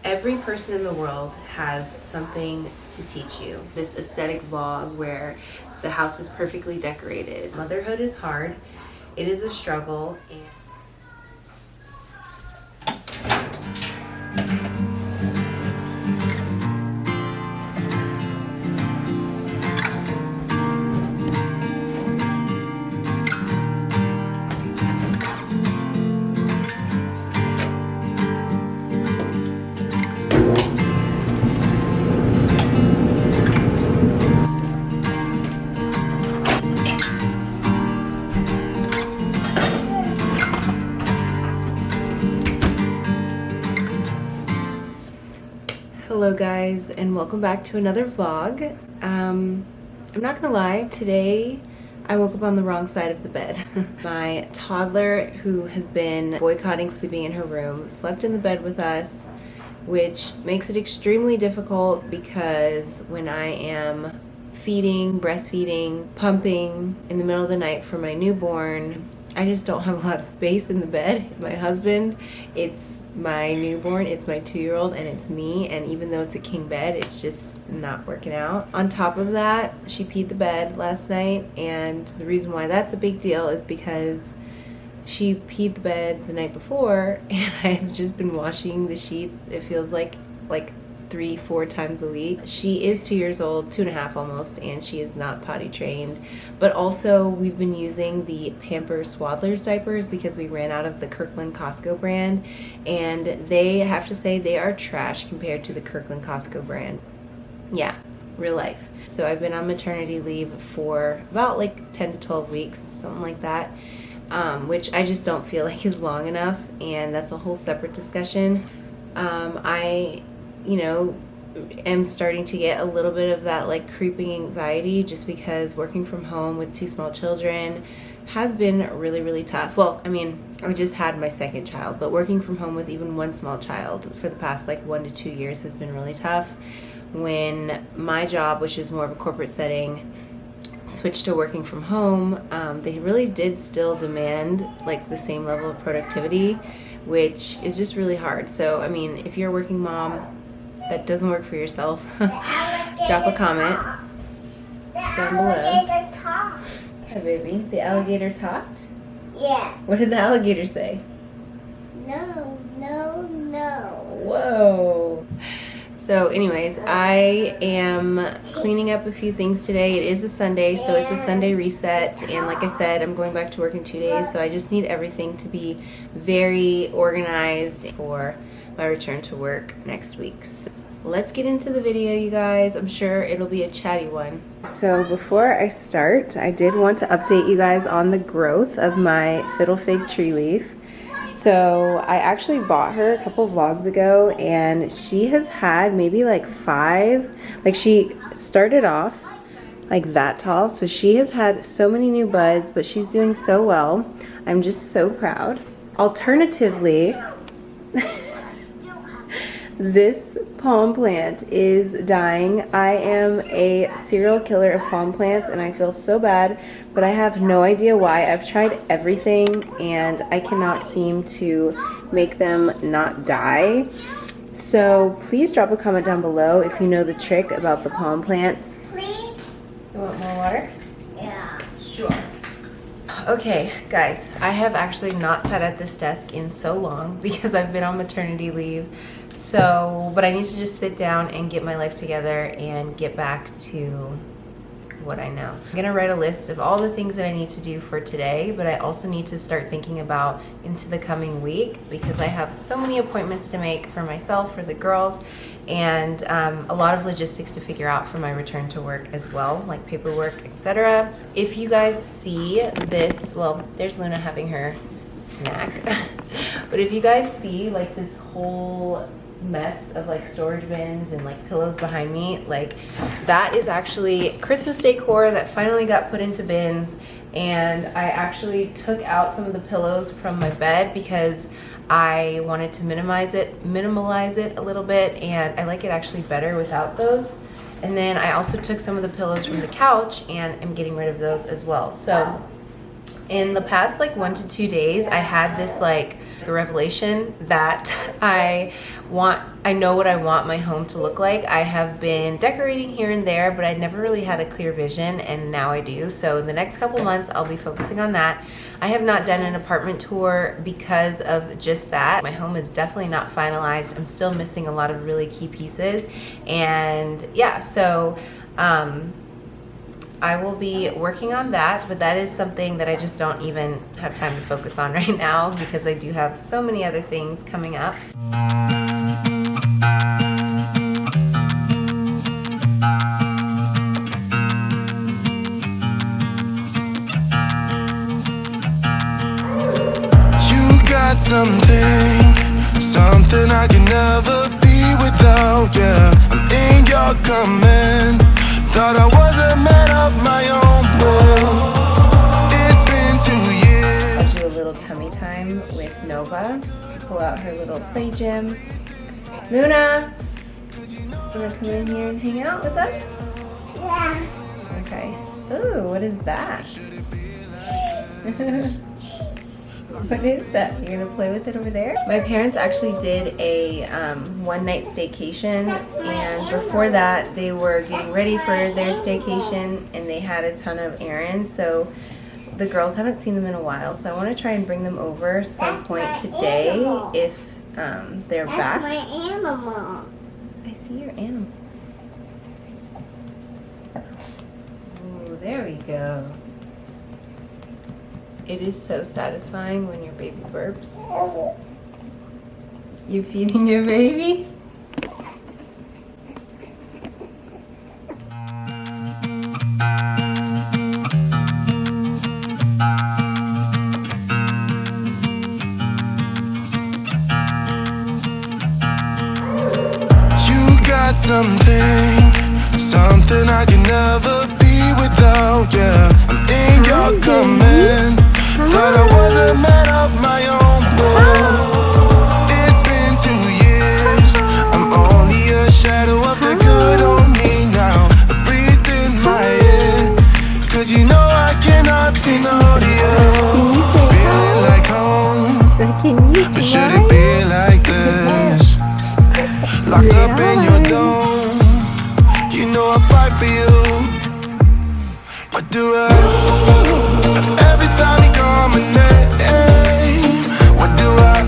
Every person in the world has something to teach you. This aesthetic vlog where the house is perfectly decorated. Motherhood is hard. It is a struggle. Hello guys, and welcome back to another vlog. I'm not gonna lie, today I woke up on the wrong side of the bed. My toddler, who has been boycotting sleeping in her room, slept in the bed with us, which makes it extremely difficult because when I am feeding, breastfeeding, pumping in the middle of the night for my newborn, I just don't have a lot of space in the bed. It's my husband, it's my newborn, it's my 2-year-old, and it's me, and even though it's a king bed, it's just not working out. On top of that, she peed the bed last night, and the reason why that's a big deal is because she peed the bed the night before, and I've just been washing the sheets, it feels like 3-4 times a week. She is 2 years old, 2.5 almost, and she is not potty trained. But also we've been using the Pampers Swaddlers diapers because we ran out of the Kirkland Costco brand, and they have to say they are trash compared to the Kirkland Costco brand. Yeah, real life. So I've been on maternity leave for about like 10 to 12 weeks, something like that, which I just don't feel like is long enough, and that's a whole separate discussion. Am starting to get a little bit of that like creeping anxiety just because working from home with 2 small children has been really, really tough. Well, I mean, I just had my second child, but working from home with even 1 small child for the past like 1 to 2 years has been really tough. When my job, which is more of a corporate setting, switched to working from home, they really did still demand like the same level of productivity, which is just really hard. So, I mean, if you're a working mom that doesn't work for yourself, drop a comment down below. Hi, baby. The alligator talked? Yeah. What did the alligator say? No, no, no. Whoa. So anyways, I am cleaning up a few things today. It is a Sunday, so it's a Sunday reset. And like I said, I'm going back to work in 2 days, so I just need everything to be very organized for my return to work next week. So let's get into the video, you guys. I'm sure it'll be a chatty one. So before I start, I did want to update you guys on the growth of my fiddle fig tree leaf. So I actually bought her a couple vlogs ago, and she has had maybe like 5, like she started off like that tall, so she has had so many new buds, but she's doing so well. I'm just so proud. Alternatively, this palm plant is dying. I am a serial killer of palm plants, and I feel so bad, but I have no idea why. I've tried everything, and I cannot seem to make them not die. So please drop a comment down below if you know the trick about the palm plants. Please? You want more water? Yeah. Sure. Okay, guys, I have actually not sat at this desk in so long because I've been on maternity leave. But I need to just sit down and get my life together and get back to what I know. I'm gonna write a list of all the things that I need to do for today, but I also need to start thinking about into the coming week because I have so many appointments to make for myself, for the girls, and a lot of logistics to figure out for my return to work as well, like paperwork, etc. If you guys see this, well, there's Luna having her snack. But if you guys see like this whole mess of like storage bins and like pillows behind me, like that is actually Christmas decor that finally got put into bins, and I actually took out some of the pillows from my bed because I wanted to minimalize it a little bit, and I like it actually better without those. And then I also took some of the pillows from the couch and I'm getting rid of those as well. So in the past like 1 to 2 days, I had this like a revelation that I know what I want my home to look like. I have been decorating here and there, but I never really had a clear vision, and now I do. So in the next couple months, I'll be focusing on that. I have not done an apartment tour because of just that. My home is definitely not finalized. I'm still missing a lot of really key pieces. And yeah, so I will be working on that, but that is something that I just don't even have time to focus on right now because I do have so many other things coming up. You got something I can never be without, yeah. I'm in your command. Thought I was a man of my own will. It's been 2 years. I'll do a little tummy time with Nova. Pull out her little play gym. Luna, wanna come in here and hang out with us? Yeah. Okay. Ooh, what is that? What is that? You're gonna play with it over there? My parents actually did a one-night staycation, and before that they were getting ready for their staycation and they had a ton of errands, so the girls haven't seen them in a while, so I want to try and bring them over some point today if they're back. That's my animal. I see your animal. Ooh, there we go. It is so satisfying when your baby burps. You feeding your baby? You got something I can never be without, yeah. I'm in your command. Thought I was a man of my own will. It's been 2 years. I'm only a shadow of the good on me now. A breeze in my ear, 'cause you know I cannot say no to you. Feeling like home, but should it be like this? Locked up in your dome, you know I fight for you. What do I? Every time you call my name, what do I?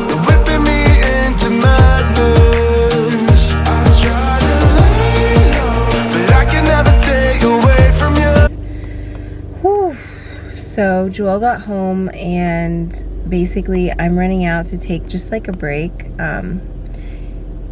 You're whipping me into madness. I try to lay low, but I can never stay away from you. Whew. So Joel got home and basically I'm running out to take just like a break.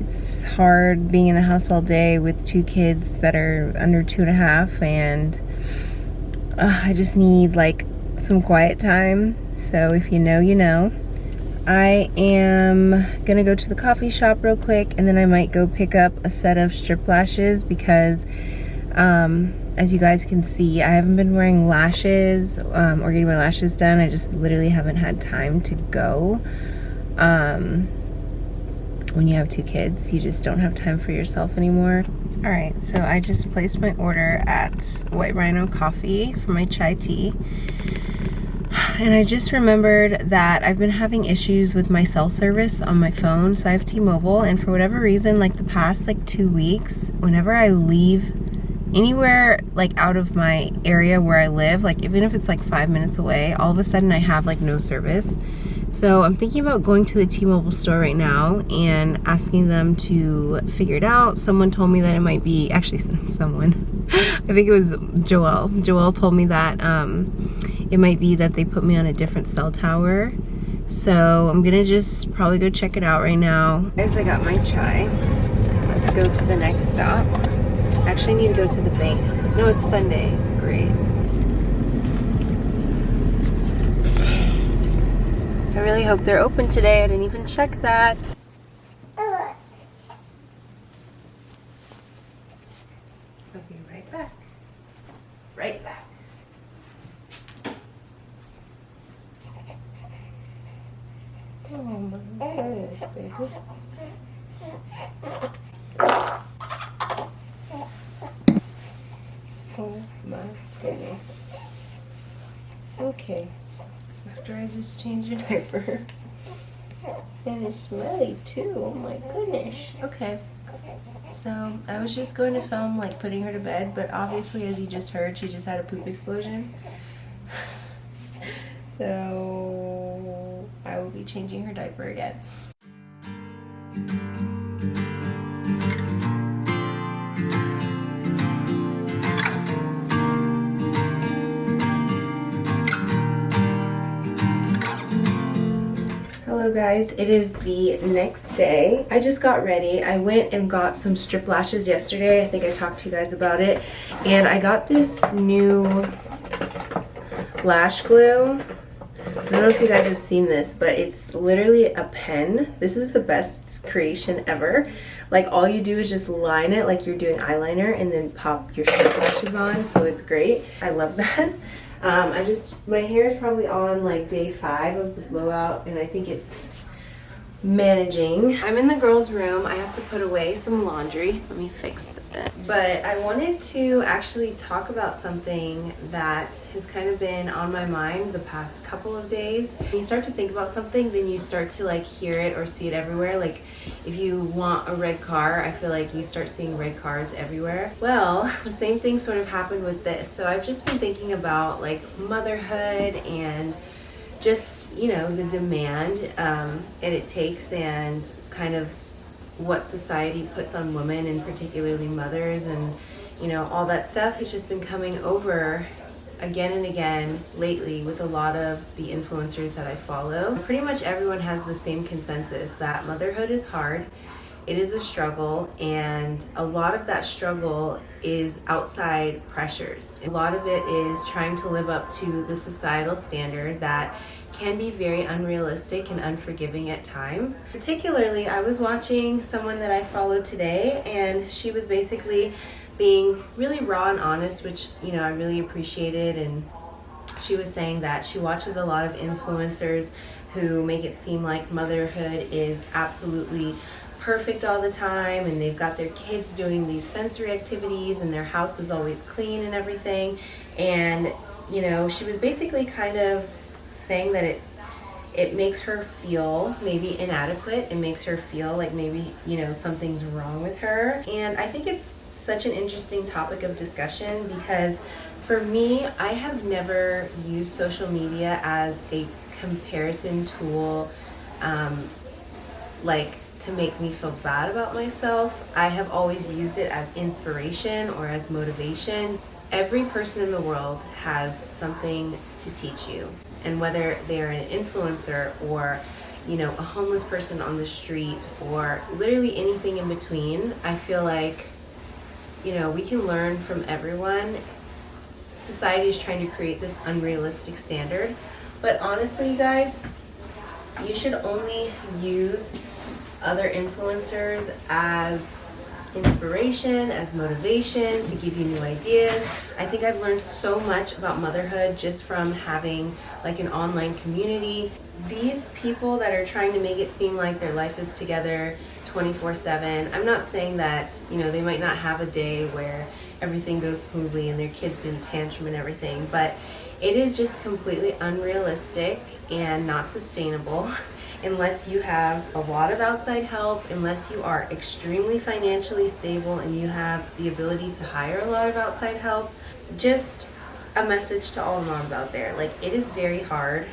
It's hard being in the house all day with 2 kids that are under 2.5, and I just need like some quiet time. So if you know, you know. I am gonna go to the coffee shop real quick, and then I might go pick up a set of strip lashes because as you guys can see, I haven't been wearing lashes or getting my lashes done. I just literally haven't had time to go. When you have 2 kids, you just don't have time for yourself anymore. All right, so I just placed my order at White Rhino Coffee for my chai tea. And I just remembered that I've been having issues with my cell service on my phone. So I have T-Mobile, and for whatever reason, like the past like 2 weeks, whenever I leave anywhere like out of my area where I live, like even if it's like 5 minutes away, all of a sudden I have like no service. So I'm thinking about going to the T-Mobile store right now and asking them to figure it out. Someone told me that it might be, actually someone, I think it was Joel. Joel told me that it might be that they put me on a different cell tower. So I'm gonna just probably go check it out right now. Guys, I got my chai. Let's go to the next stop. Actually, I need to go to the bank. No, it's Sunday. Great. I really hope they're open today. I didn't even check that. I'll be right back. Right back. Oh my goodness, baby. Oh my goodness. Okay. After I just just changed your diaper. And it's smelly too, oh my goodness. Okay, so I was just going to film like putting her to bed, but obviously as you just heard, she just had a poop explosion. So I will be changing her diaper again. Hello guys, it is the next day. I just got ready. I went and got some strip lashes yesterday. I think I talked to you guys about it. And I got this new lash glue. I don't know if you guys have seen this, but it's literally a pen. This is the best creation ever. Like all you do is just line it like you're doing eyeliner and then pop your strip lashes on, so it's great. I love that. My hair is probably on like day 5 of the blowout, and I think it's managing. I'm in the girls' room. I have to put away some laundry. Let me fix that. But I wanted to actually talk about something that has kind of been on my mind the past couple of days. When you start to think about something, then you start to like hear it or see it everywhere. Like if you want a red car, I feel like you start seeing red cars everywhere. Well, the same thing sort of happened with this. So I've just been thinking about like motherhood and just, you know, the demand it takes and kind of what society puts on women and particularly mothers, and you know, all that stuff has just been coming over again and again lately with a lot of the influencers that I follow. Pretty much everyone has the same consensus that motherhood is hard. It is a struggle, and a lot of that struggle is outside pressures. A lot of it is trying to live up to the societal standard that can be very unrealistic and unforgiving at times. Particularly, I was watching someone that I followed today, and she was basically being really raw and honest, which, you know, I really appreciated. And she was saying that she watches a lot of influencers who make it seem like motherhood is absolutely perfect all the time, and they've got their kids doing these sensory activities and their house is always clean and everything. And you know, she was basically kind of saying that it makes her feel maybe inadequate. It makes her feel like maybe, you know, something's wrong with her. And I think it's such an interesting topic of discussion because for me, I have never used social media as a comparison tool, like to make me feel bad about myself. I have always used it as inspiration or as motivation. Every person in the world has something to teach you. And whether they're an influencer or, you know, a homeless person on the street or literally anything in between, I feel like, you know, we can learn from everyone. Society is trying to create this unrealistic standard. But honestly, you guys, you should only use other influencers as inspiration, as motivation, to give you new ideas. I think I've learned so much about motherhood just from having like an online community. These people that are trying to make it seem like their life is together 24/7, I'm not saying that, you know, they might not have a day where everything goes smoothly and their kids in tantrum and everything, but it is just completely unrealistic and not sustainable unless you have a lot of outside help, unless you are extremely financially stable and you have the ability to hire a lot of outside help. Just a message to all moms out there, like, it is very hard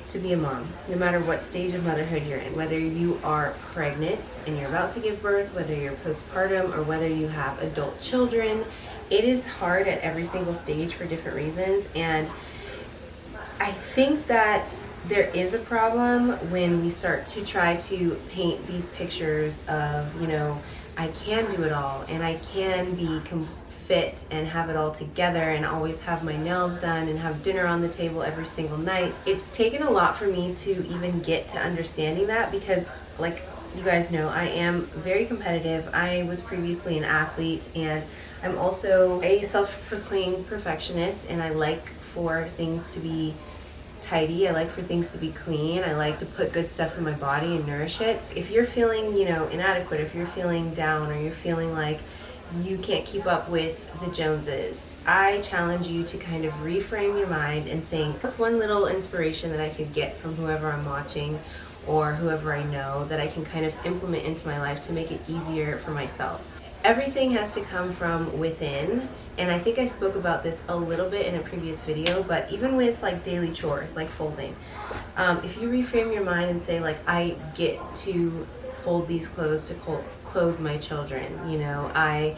to be a mom, no matter what stage of motherhood you're in, whether you are pregnant and you're about to give birth, whether you're postpartum, or whether you have adult children. It is hard at every single stage for different reasons, and I think that there is a problem when we start to try to paint these pictures of, you know, I can do it all and I can be fit and have it all together and always have my nails done and have dinner on the table every single night. It's taken a lot for me to even get to understanding that because, like you guys know, I am very competitive. I was previously an athlete, and I'm also a self-proclaimed perfectionist, and I like for things to be tidy. I like for things to be clean. I like to put good stuff in my body and nourish it. If you're feeling, you know, inadequate, if you're feeling down, or you're feeling like you can't keep up with the Joneses. I challenge you to kind of reframe your mind and think, what's one little inspiration that I could get from whoever I'm watching or whoever I know that I can kind of implement into my life to make it easier for myself. Everything has to come from within, and I think I spoke about this a little bit in a previous video, but even with like daily chores, like folding, if you reframe your mind and say like, I get to fold these clothes to clothe my children, you know, I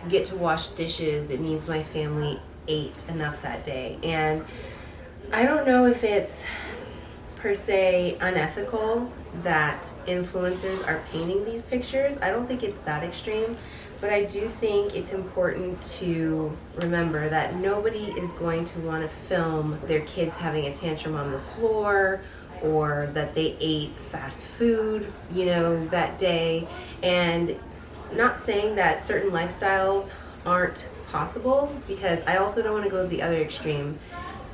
get to wash dishes, it means my family ate enough that day. And I don't know if it's per se unethical that influencers are painting these pictures. I don't think it's that extreme, but I do think it's important to remember that nobody is going to want to film their kids having a tantrum on the floor or that they ate fast food, you know, that day. And not saying that certain lifestyles aren't possible, because I also don't want to go to the other extreme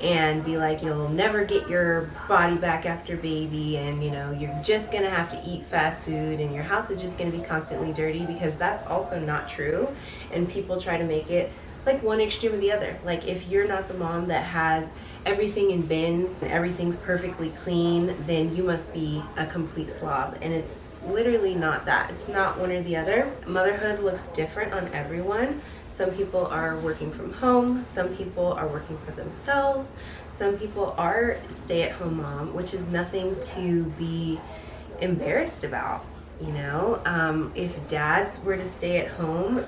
and be like, you'll never get your body back after baby, and you know, you're just gonna have to eat fast food and your house is just gonna be constantly dirty, because that's also not true. And people try to make it like one extreme or the other. Like, if you're not the mom that has everything in bins and everything's perfectly clean, then you must be a complete slob. And it's literally not that. It's not one or the other. Motherhood looks different on everyone. Some people are working from home, some people are working for themselves, some people are stay-at-home mom, which is nothing to be embarrassed about, you know. If dads were to stay at home,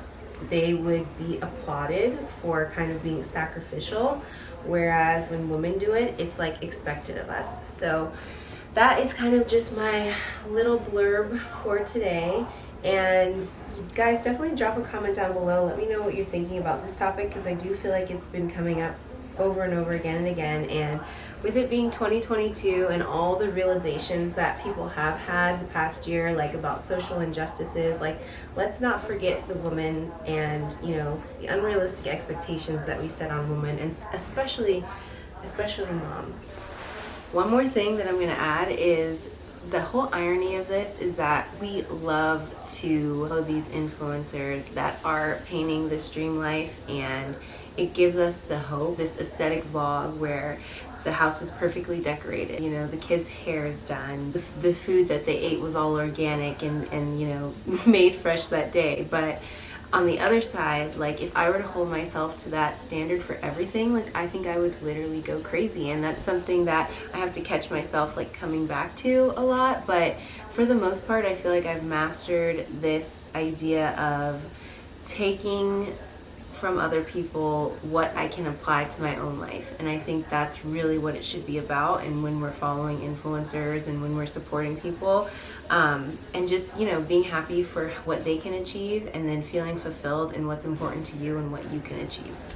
they would be applauded for kind of being sacrificial, whereas when women do it, it's like expected of us. So that is kind of just my little blurb for today. And you guys, definitely drop a comment down below. Let me know what you're thinking about this topic, because I do feel like it's been coming up over and over again and again. And with it being 2022 and all the realizations that people have had the past year, like about social injustices, like, let's not forget the woman and, you know, the unrealistic expectations that we set on women, and especially moms. One more thing that I'm going to add is the whole irony of this is that we love to follow these influencers that are painting this dream life, and it gives us the hope, this aesthetic vlog where the house is perfectly decorated, you know, the kids' hair is done, the food that they ate was all organic and you know, made fresh that day. But on the other side, like, if I were to hold myself to that standard for everything, like, I think I would literally go crazy. And that's something that I have to catch myself like coming back to a lot. But for the most part, I feel like I've mastered this idea of taking from other people what I can apply to my own life. And I think that's really what it should be about. And when we're following influencers and when we're supporting people, and just, you know, being happy for what they can achieve, and then feeling fulfilled in what's important to you and what you can achieve.